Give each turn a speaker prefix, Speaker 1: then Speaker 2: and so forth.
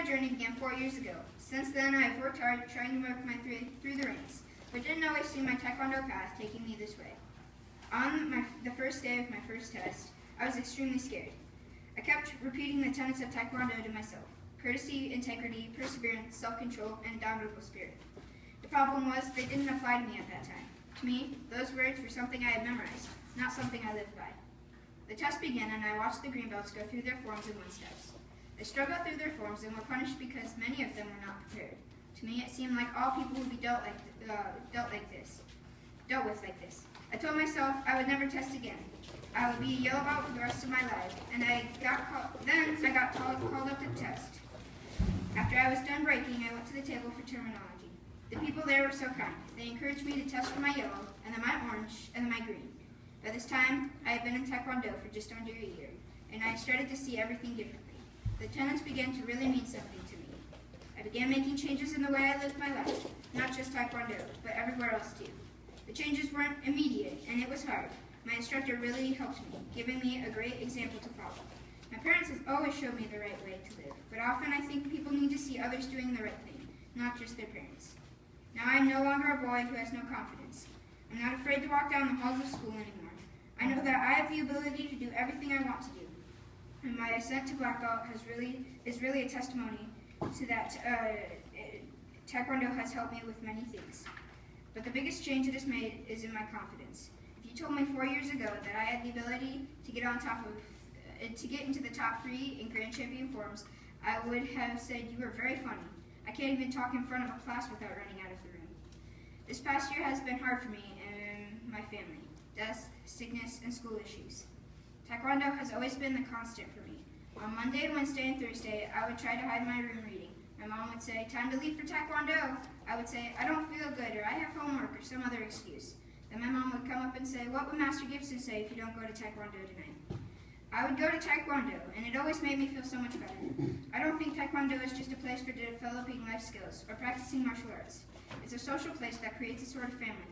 Speaker 1: journey began 4 years ago. Since then, I have worked hard trying to work my way through the ranks, but didn't always see my Taekwondo path taking me this way. On the first day of my first test, I was extremely scared. I kept repeating the tenets of Taekwondo to myself: courtesy, integrity, perseverance, self-control, and indomitable spirit. The problem was they didn't apply to me at that time. To me, those words were something I had memorized, not something I lived by. The test began, and I watched the green belts go through their forms in 1 steps. They struggled through their forms and were punished because many of them were not prepared. To me, it seemed like all people would be dealt with like this. I told myself I would never test again. I would be a yellow belt for the rest of my life, and I got called up to test. After I was done breaking, I went to the table for terminology. The people there were so kind. They encouraged me to test for my yellow, and then my orange, and then my green. By this time, I had been in Taekwondo for just under a year, and I started to see everything differently. The tenets began to really mean something to me. I began making changes in the way I lived my life, not just Taekwondo, but everywhere else too. The changes weren't immediate, and it was hard. My instructor really helped me, giving me a great example to follow. My parents have always showed me the right way to live, but often I think people need to see others doing the right thing, not just their parents. Now I am no longer a boy who has no confidence. I'm not afraid to walk down the halls of school anymore. I know that I have the ability to do everything I want to do. And my ascent to Blackbelt is really a testimony to that. Taekwondo has helped me with many things. But the biggest change it has made is in my confidence. If you told me 4 years ago that I had the ability to get into the top 3 in Grand Champion forms, I would have said you were very funny. I can't even talk in front of a class without running out of the room. This past year has been hard for me and my family: death, sickness, and school issues. Taekwondo has always been the constant for me. On Monday, Wednesday, and Thursday, I would try to hide in my room reading. My mom would say, "Time to leave for Taekwondo." I would say, "I don't feel good," or "I have homework," or some other excuse. Then my mom would come up and say, "What would Master Gibson say if you don't go to Taekwondo tonight?" I would go to Taekwondo, and it always made me feel so much better. I don't think Taekwondo is just a place for developing life skills or practicing martial arts. It's a social place that creates a sort of family for me.